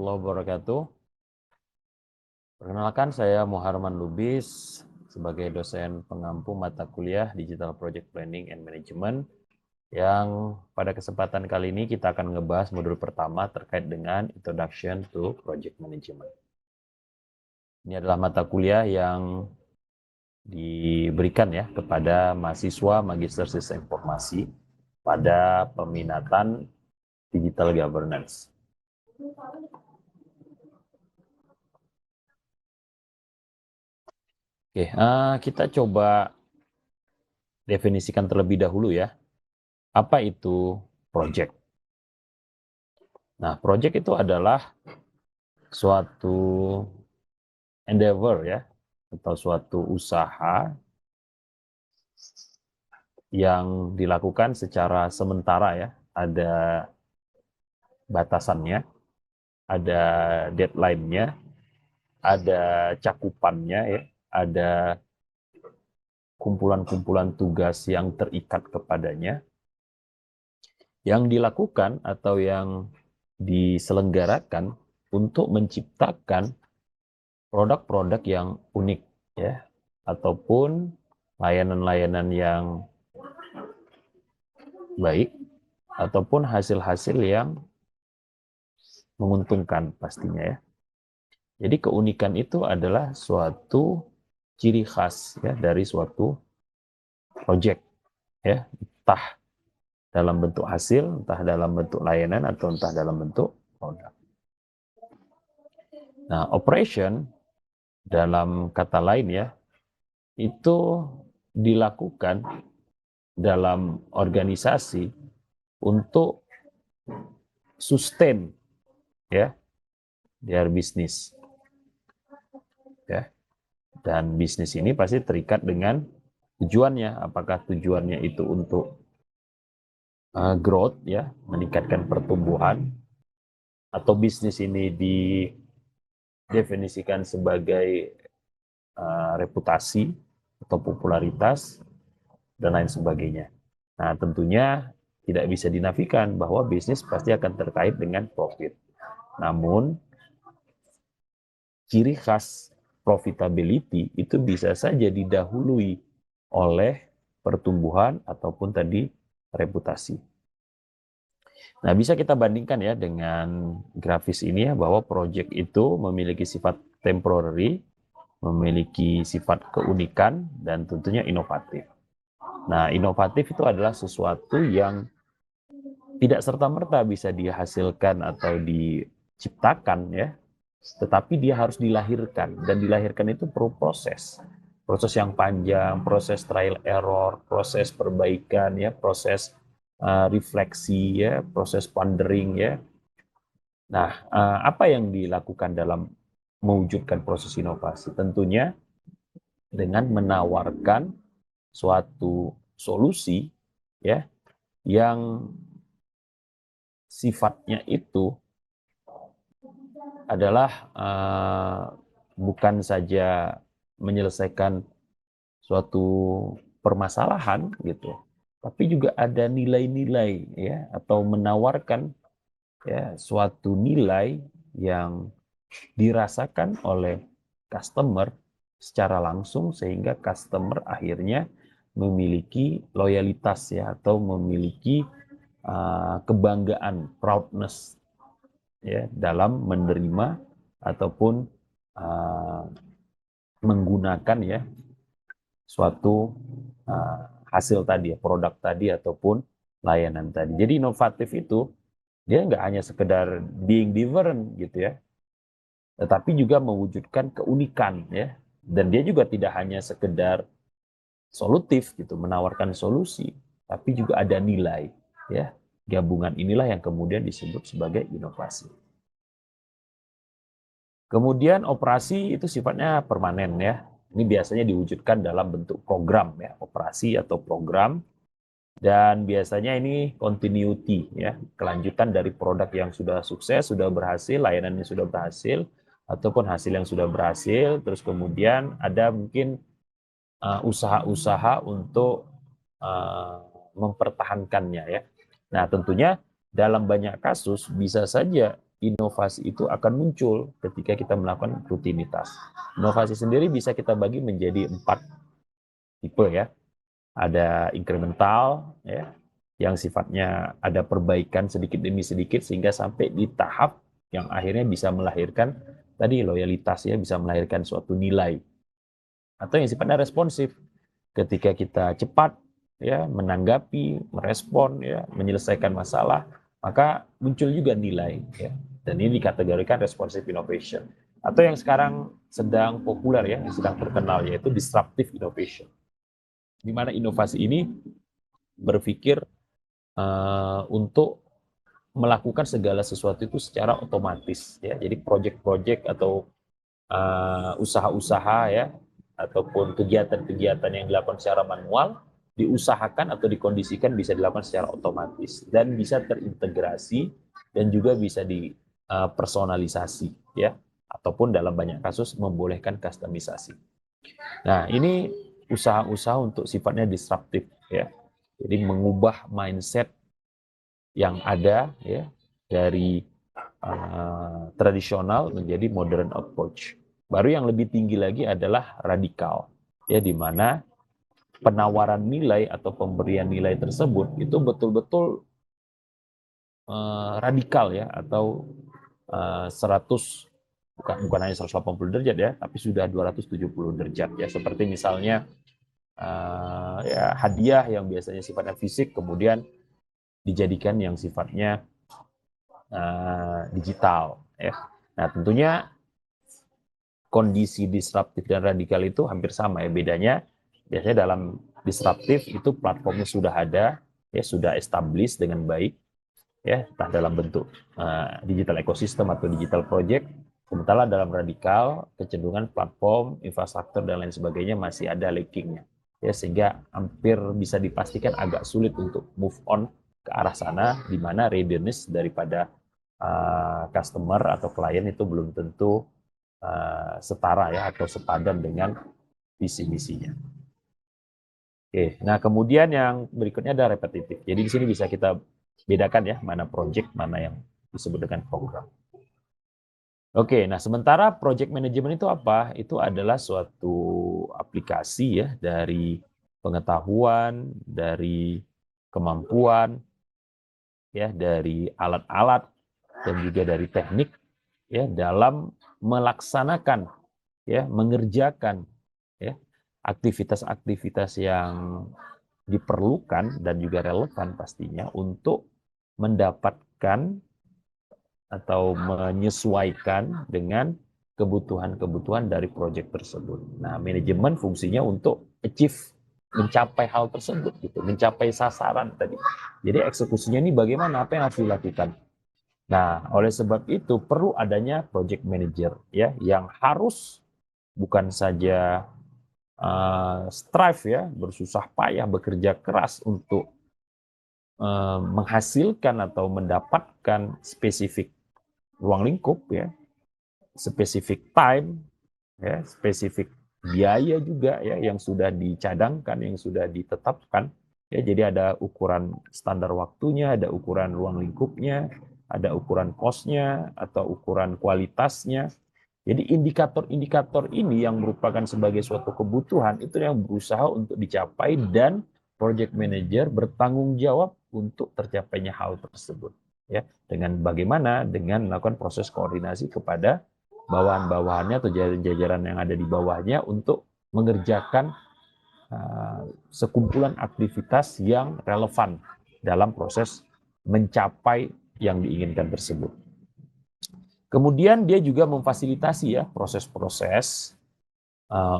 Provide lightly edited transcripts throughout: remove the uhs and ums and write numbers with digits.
warahmatullahi wabarakatuh. Perkenalkan, saya Muharman Lubis sebagai dosen pengampu mata kuliah Digital Project Planning and Management, yang pada kesempatan kali ini kita akan ngebahas modul pertama terkait dengan Introduction to Project Management. Ini adalah mata kuliah yang diberikan ya kepada mahasiswa Magister Sistem Informasi pada peminatan Digital Governance. Oke, kita coba definisikan terlebih dahulu ya. Apa itu project? Nah, project itu adalah suatu endeavor ya, atau suatu usaha yang dilakukan secara sementara ya. Ada batasannya, ada deadline-nya, ada cakupannya ya, ada kumpulan-kumpulan tugas yang terikat kepadanya, yang dilakukan atau yang diselenggarakan untuk menciptakan produk-produk yang unik ya, ataupun layanan-layanan yang baik, ataupun hasil-hasil yang menguntungkan pastinya ya. Jadi keunikan itu adalah suatu ciri khas ya dari suatu project ya, entah dalam bentuk hasil, entah dalam bentuk layanan, atau entah dalam bentuk produk. Nah, operation dalam kata lain ya, itu dilakukan dalam organisasi untuk sustain ya their business ya, dan bisnis ini pasti terikat dengan tujuannya. Apakah tujuannya itu untuk growth ya, meningkatkan pertumbuhan, atau bisnis ini didefinisikan sebagai reputasi atau popularitas dan lain sebagainya. Nah, tentunya tidak bisa dinafikan bahwa bisnis pasti akan terkait dengan profit. Namun, ciri khas profitability itu bisa saja didahului oleh pertumbuhan ataupun tadi reputasi. Nah, bisa kita bandingkan ya dengan grafis ini ya, bahwa project itu memiliki sifat temporary, memiliki sifat keunikan, dan tentunya inovatif. Nah, inovatif itu adalah sesuatu yang tidak serta-merta bisa dihasilkan atau diciptakan ya, tetapi dia harus dilahirkan, dan dilahirkan itu perlu proses yang panjang, proses trial error, proses perbaikan ya, proses refleksi ya, proses pondering ya. Nah, apa yang dilakukan dalam mewujudkan proses inovasi? Tentunya dengan menawarkan suatu solusi ya yang sifatnya itu adalah bukan saja menyelesaikan suatu permasalahan gitu, tapi juga ada nilai-nilai ya, atau menawarkan ya suatu nilai yang dirasakan oleh customer secara langsung, sehingga customer akhirnya memiliki loyalitas ya, atau memiliki kebanggaan, proudness ya, dalam menerima ataupun menggunakan ya suatu hasil tadi ya, produk tadi ataupun layanan tadi. Jadi inovatif itu dia nggak hanya sekedar being different gitu ya, tetapi juga mewujudkan keunikan ya, dan dia juga tidak hanya sekedar solutif gitu, menawarkan solusi, tapi juga ada nilai ya. Gabungan inilah yang kemudian disebut sebagai inovasi. Kemudian operasi itu sifatnya permanen ya. Ini biasanya diwujudkan dalam bentuk program ya, operasi atau program, dan biasanya ini continuity ya, kelanjutan dari produk yang sudah sukses, sudah berhasil, layanan yang sudah berhasil, ataupun hasil yang sudah berhasil, terus kemudian ada mungkin usaha-usaha untuk mempertahankannya ya. Nah, tentunya dalam banyak kasus bisa saja inovasi itu akan muncul ketika kita melakukan rutinitas. Inovasi sendiri bisa kita bagi menjadi 4 tipe ya. Ada incremental ya, yang sifatnya ada perbaikan sedikit demi sedikit sehingga sampai di tahap yang akhirnya bisa melahirkan tadi loyalitas ya, bisa melahirkan suatu nilai. Atau yang sifatnya responsif, ketika kita cepat ya menanggapi, merespon ya, menyelesaikan masalah, maka muncul juga nilai ya. Dan ini dikategorikan responsive innovation. Atau yang sekarang sedang populer ya, yang sedang terkenal yaitu disruptive innovation. Di mana inovasi ini berpikir untuk melakukan segala sesuatu itu secara otomatis ya. Jadi project-project atau usaha-usaha ya ataupun kegiatan-kegiatan yang dilakukan secara manual diusahakan atau dikondisikan bisa dilakukan secara otomatis dan bisa terintegrasi dan juga bisa dipersonalisasi ya, ataupun dalam banyak kasus membolehkan customisasi. Nah, ini usaha-usaha untuk sifatnya disruptif ya. Jadi mengubah mindset yang ada ya dari tradisional menjadi modern approach. Baru yang lebih tinggi lagi adalah radikal, ya, di mana penawaran nilai atau pemberian nilai tersebut itu betul-betul radikal ya, atau 100 bukan hanya 180 derajat ya, tapi sudah 270 derajat ya. Seperti misalnya ya hadiah yang biasanya sifatnya fisik kemudian dijadikan yang sifatnya digital ya. Nah, tentunya kondisi disruptif dan radikal itu hampir sama ya. Bedanya biasanya dalam disruptif itu platformnya sudah ada ya, sudah established dengan baik ya, entah dalam bentuk digital ecosystem atau digital project. Sementara dalam radikal kecenderungan platform, infrastruktur dan lain sebagainya masih ada lackingnya ya, sehingga hampir bisa dipastikan agak sulit untuk move on ke arah sana, di mana readiness daripada customer atau klien itu belum tentu setara ya atau sepadan dengan visi misinya. Oke, nah kemudian yang berikutnya ada repetitif. Jadi di sini bisa kita bedakan ya mana project, mana yang disebut dengan program. Oke, nah sementara project management itu apa? Itu adalah suatu aplikasi ya dari pengetahuan, dari kemampuan, ya dari alat-alat dan juga dari teknik ya dalam melaksanakan ya, mengerjakan ya aktivitas-aktivitas yang diperlukan dan juga relevan pastinya untuk mendapatkan atau menyesuaikan dengan kebutuhan-kebutuhan dari proyek tersebut. Nah, manajemen fungsinya untuk achieve, mencapai hal tersebut gitu, mencapai sasaran tadi. Jadi eksekusinya ini bagaimana, apa yang harus dilakukan. Nah, oleh sebab itu perlu adanya project manager ya yang harus bukan saja strive ya, bersusah payah, bekerja keras untuk menghasilkan atau mendapatkan spesifik ruang lingkup ya, spesifik time ya, spesifik biaya juga ya yang sudah dicadangkan, yang sudah ditetapkan ya. Jadi ada ukuran standar waktunya, ada ukuran ruang lingkupnya, ada ukuran kosnya atau ukuran kualitasnya. Jadi indikator-indikator ini yang merupakan sebagai suatu kebutuhan itu yang berusaha untuk dicapai dan project manager bertanggung jawab untuk tercapainya hal tersebut ya. Dengan bagaimana? Dengan melakukan proses koordinasi kepada bawahan-bawahannya atau jajaran-jajaran yang ada di bawahnya untuk mengerjakan sekumpulan aktivitas yang relevan dalam proses mencapai yang diinginkan tersebut. Kemudian dia juga memfasilitasi ya proses-proses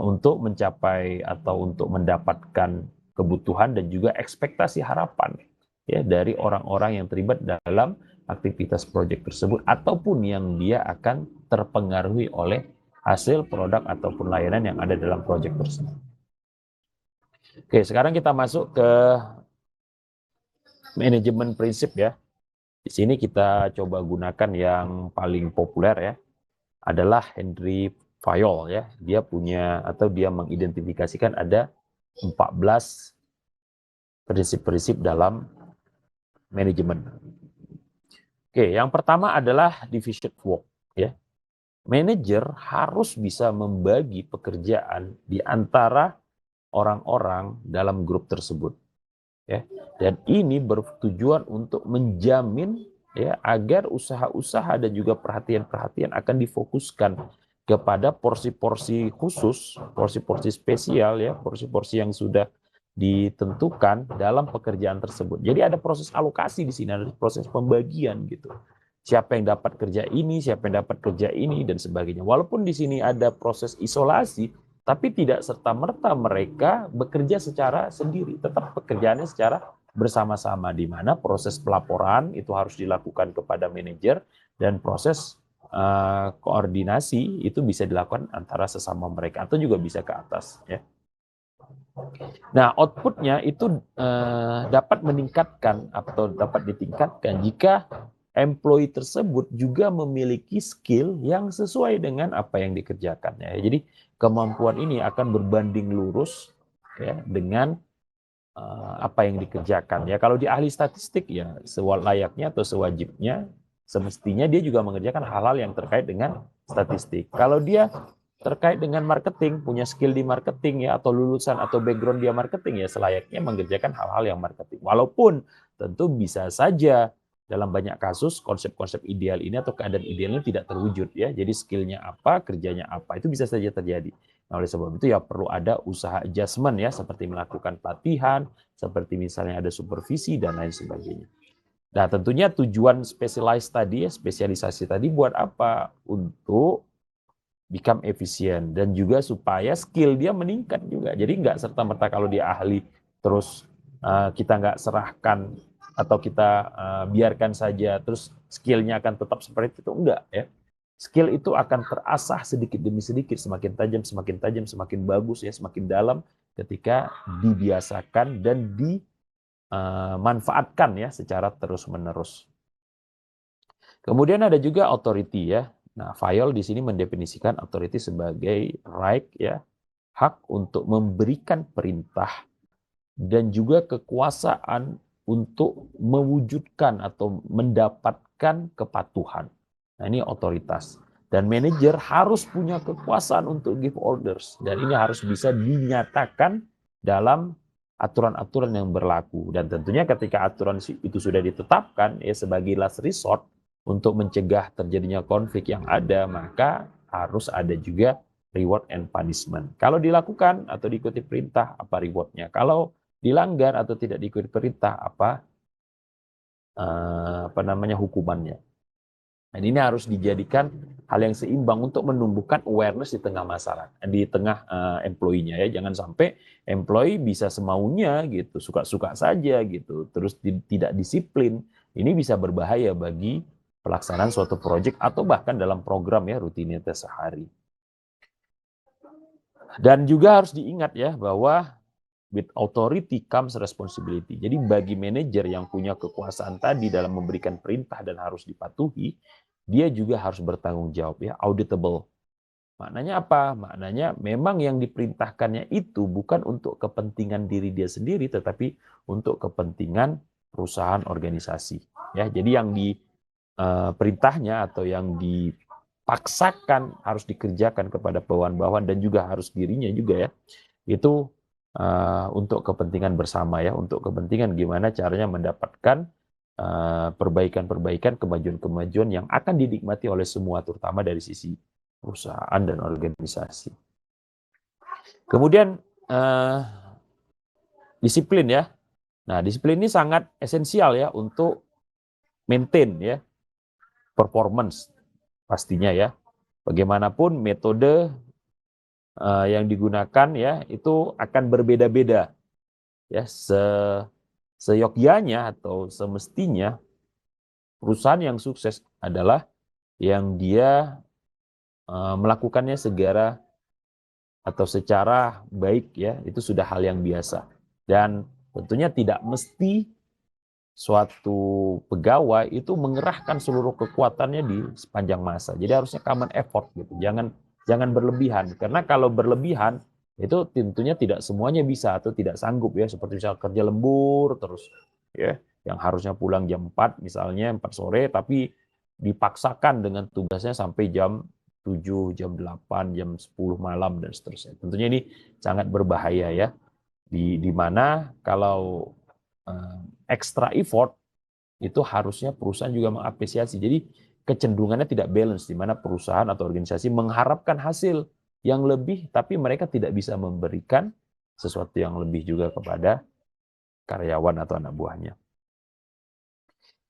untuk mencapai atau untuk mendapatkan kebutuhan dan juga ekspektasi harapan ya dari orang-orang yang terlibat dalam aktivitas proyek tersebut ataupun yang dia akan terpengaruhi oleh hasil produk ataupun layanan yang ada dalam proyek tersebut. Oke, sekarang kita masuk ke manajemen prinsip ya. Di sini kita coba gunakan yang paling populer ya, adalah Henry Fayol ya. Dia punya atau dia mengidentifikasikan ada 14 prinsip-prinsip dalam manajemen. Oke, yang pertama adalah division work ya. Manajer harus bisa membagi pekerjaan di antara orang-orang dalam grup tersebut ya. Dan ini bertujuan untuk menjamin ya agar usaha-usaha dan juga perhatian-perhatian akan difokuskan kepada porsi-porsi khusus, porsi-porsi spesial ya, porsi-porsi yang sudah ditentukan dalam pekerjaan tersebut. Jadi ada proses alokasi di sini, ada proses pembagian gitu. Siapa yang dapat kerja ini, siapa yang dapat kerja ini dan sebagainya. Walaupun di sini ada proses isolasi, tapi tidak serta-merta mereka bekerja secara sendiri, tetap pekerjaannya secara bersama-sama, di mana proses pelaporan itu harus dilakukan kepada manajer dan proses koordinasi itu bisa dilakukan antara sesama mereka atau juga bisa ke atas ya. Nah, outputnya itu dapat meningkatkan atau dapat ditingkatkan jika employee tersebut juga memiliki skill yang sesuai dengan apa yang dikerjakannya. Jadi kemampuan ini akan berbanding lurus ya dengan apa yang dikerjakan. Ya kalau di ahli statistik ya selayaknya atau sewajibnya semestinya dia juga mengerjakan hal-hal yang terkait dengan statistik. Kalau dia terkait dengan marketing, punya skill di marketing ya atau lulusan atau background dia marketing ya selayaknya mengerjakan hal-hal yang marketing. Walaupun tentu bisa saja dalam banyak kasus konsep-konsep ideal ini atau keadaan idealnya tidak terwujud ya. Jadi skillnya apa, kerjanya apa itu bisa saja terjadi. Nah, oleh sebab itu ya perlu ada usaha adjustment ya seperti melakukan pelatihan, seperti misalnya ada supervisi dan lain sebagainya. Nah, tentunya tujuan specialized tadi ya, spesialisasi tadi buat apa? Untuk become efisien dan juga supaya skill dia meningkat juga. Jadi nggak serta-merta kalau dia ahli terus kita nggak serahkan atau kita biarkan saja terus skillnya akan tetap seperti itu, enggak ya. Skill itu akan terasah sedikit demi sedikit, semakin tajam, semakin tajam, semakin bagus ya, semakin dalam ketika dibiasakan dan dimanfaatkan ya secara terus-menerus. Kemudian ada juga authority ya. Nah, Fayol di sini mendefinisikan authority sebagai right ya, hak untuk memberikan perintah dan juga kekuasaan untuk mewujudkan atau mendapatkan kepatuhan. Nah, ini otoritas. Dan manajer harus punya kekuasaan untuk give orders. Dan ini harus bisa dinyatakan dalam aturan-aturan yang berlaku. Dan tentunya ketika aturan itu sudah ditetapkan ya sebagai last resort untuk mencegah terjadinya konflik yang ada, maka harus ada juga reward and punishment. Kalau dilakukan atau diikuti perintah, apa rewardnya? Kalau dilanggar atau tidak diikuti perintah, apa hukumannya? Dan ini harus dijadikan hal yang seimbang untuk menumbuhkan awareness di tengah masyarakat, di tengah employee-nya ya. Jangan sampai employee bisa semaunya gitu, suka-suka saja gitu, terus tidak disiplin. Ini bisa berbahaya bagi pelaksanaan suatu proyek atau bahkan dalam program ya rutinitas sehari. Dan juga harus diingat ya bahwa with authority comes responsibility. Jadi bagi manajer yang punya kekuasaan tadi dalam memberikan perintah dan harus dipatuhi, dia juga harus bertanggung jawab ya, auditable. Maknanya apa? Maknanya memang yang diperintahkannya itu bukan untuk kepentingan diri dia sendiri, tetapi untuk kepentingan perusahaan organisasi. Ya, jadi yang diperintahnya atau yang dipaksakan harus dikerjakan kepada bawahan-bawahan dan juga harus dirinya juga ya, itu untuk kepentingan bersama ya, untuk kepentingan gimana caranya mendapatkan perbaikan-perbaikan, kemajuan-kemajuan yang akan dinikmati oleh semua, terutama dari sisi perusahaan dan organisasi. Kemudian disiplin ya. Nah, disiplin ini sangat esensial ya untuk maintain ya performance pastinya ya. Bagaimanapun metode yang digunakan ya itu akan berbeda-beda ya, seyogyanya atau semestinya perusahaan yang sukses adalah yang dia melakukannya segera atau secara baik ya, itu sudah hal yang biasa. Dan tentunya tidak mesti suatu pegawai itu mengerahkan seluruh kekuatannya di sepanjang masa. Jadi harusnya common effort gitu. Jangan berlebihan, karena kalau berlebihan itu tentunya tidak semuanya bisa atau tidak sanggup ya, seperti misalnya kerja lembur terus ya yang harusnya pulang jam 4 misalnya 4 sore, tapi dipaksakan dengan tugasnya sampai jam 7, jam 8, jam 10 malam dan seterusnya. Tentunya ini sangat berbahaya ya. Di mana kalau extra effort itu harusnya perusahaan juga mengapresiasi. Jadi kecenderungannya tidak balance, di mana perusahaan atau organisasi mengharapkan hasil yang lebih, tapi mereka tidak bisa memberikan sesuatu yang lebih juga kepada karyawan atau anak buahnya.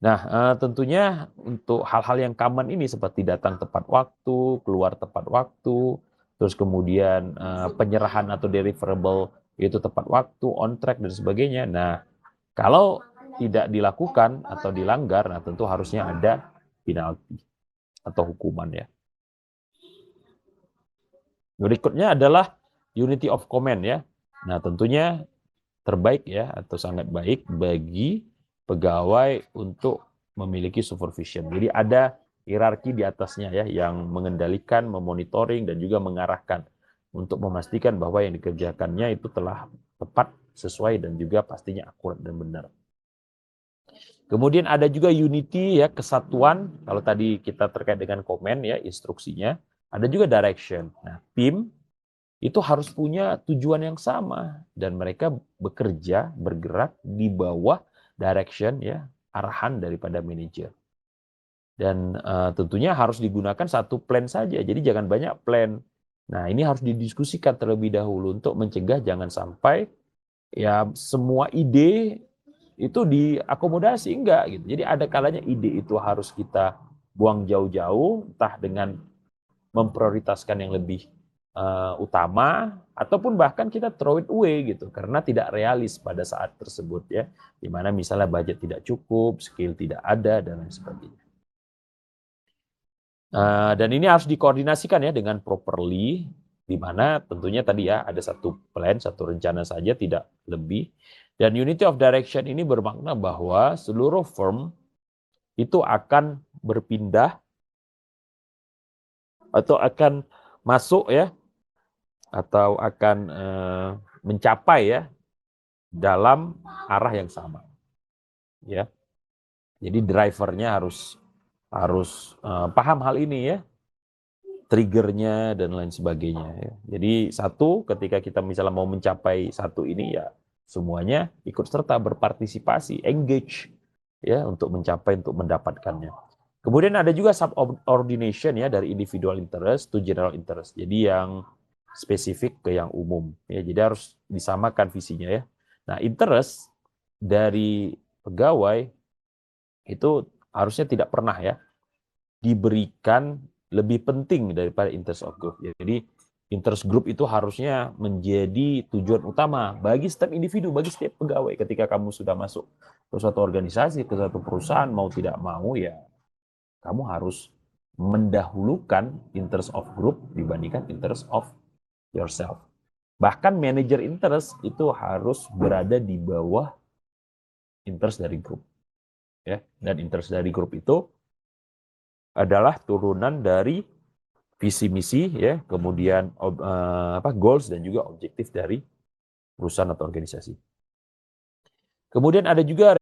Nah, tentunya untuk hal-hal yang common ini seperti datang tepat waktu, keluar tepat waktu, terus kemudian penyerahan atau deliverable itu tepat waktu, on track dan sebagainya. Nah, kalau tidak dilakukan atau dilanggar, nah tentu harusnya ada penalti atau hukuman ya. Berikutnya adalah unity of command ya. Nah, tentunya terbaik ya atau sangat baik bagi pegawai untuk memiliki supervision. Jadi ada hierarki di atasnya ya yang mengendalikan, memonitoring dan juga mengarahkan untuk memastikan bahwa yang dikerjakannya itu telah tepat, sesuai dan juga pastinya akurat dan benar. Kemudian ada juga unity ya, kesatuan. Kalau tadi kita terkait dengan command ya, instruksinya, ada juga direction. Nah, tim itu harus punya tujuan yang sama dan mereka bekerja, bergerak di bawah direction ya, arahan daripada manajer. Dan tentunya harus digunakan satu plan saja. Jadi jangan banyak plan. Nah, ini harus didiskusikan terlebih dahulu untuk mencegah jangan sampai ya semua ide itu diakomodasi, enggak gitu. Jadi ada kalanya ide itu harus kita buang jauh-jauh, entah dengan memprioritaskan yang lebih utama ataupun bahkan kita throw it away gitu karena tidak realis pada saat tersebut ya, di mana misalnya budget tidak cukup, skill tidak ada dan lain sebagainya. Dan ini harus dikoordinasikan ya dengan properly, di mana tentunya tadi ya ada satu plan, satu rencana saja tidak lebih. Dan unity of direction ini bermakna bahwa seluruh firm itu akan berpindah atau akan masuk ya atau akan mencapai ya dalam arah yang sama. Ya. Jadi drivernya harus paham hal ini ya, triggernya dan lain sebagainya. Ya. Jadi satu, ketika kita misalnya mau mencapai satu ini ya semuanya ikut serta berpartisipasi, engage ya untuk mencapai, untuk mendapatkannya. Kemudian ada juga subordination ya dari individual interest to general interest. Jadi yang spesifik ke yang umum ya. Jadi harus disamakan visinya ya. Nah, interest dari pegawai itu harusnya tidak pernah ya diberikan lebih penting daripada interest of group. Jadi interest group itu harusnya menjadi tujuan utama bagi setiap individu, bagi setiap pegawai. Ketika kamu sudah masuk ke suatu organisasi, ke suatu perusahaan, mau tidak mau ya kamu harus mendahulukan interest of group dibandingkan interest of yourself. Bahkan manager interest itu harus berada di bawah interest dari grup. Ya, dan interest dari grup itu adalah turunan dari visi misi ya, kemudian goals dan juga objektif dari perusahaan atau organisasi. Kemudian ada juga